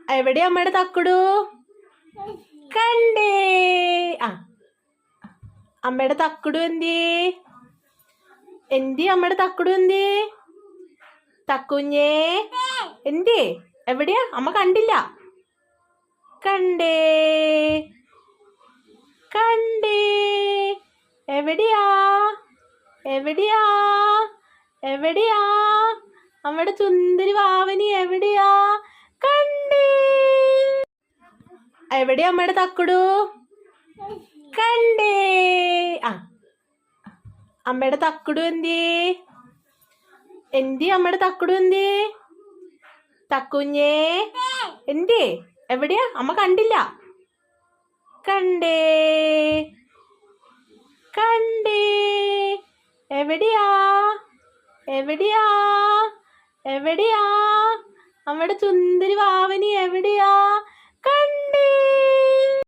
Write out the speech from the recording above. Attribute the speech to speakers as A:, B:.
A: എവിടെയാ അമ്മയുടെ തക്കുടു? കണ്ടേ. ആ അമ്മയുടെ തക്കുടു എന്തി അമ്മയുടെ തക്കുടു തക്കുഞ്ഞേ എന്തേ? എവിടെയാ? അമ്മ കണ്ടില്ല. കണ്ടേ കണ്ടേ. എവിടെയാ എവിടെയാ എവിടെയാ അമ്മയുടെ സുന്ദരി വാവനി എവിടെയാ? കണ്ടേ. എവിടെയാ അമ്മയുടെ തക്കുടു? കണ്ടേ. ആ അമ്മയുടെ തക്കുടു എന്തി അമ്മയുടെ തക്കുടു തക്കുഞ്ഞേ എന്തേ? എവിടെയാ? അമ്മ കണ്ടില്ല. കണ്ടേ കണ്ടേ. എവിടെയാ എവിടെയാ എവിടെയാ അമ്മയുടെ സുന്ദരി വാവനി എവിടെയാ?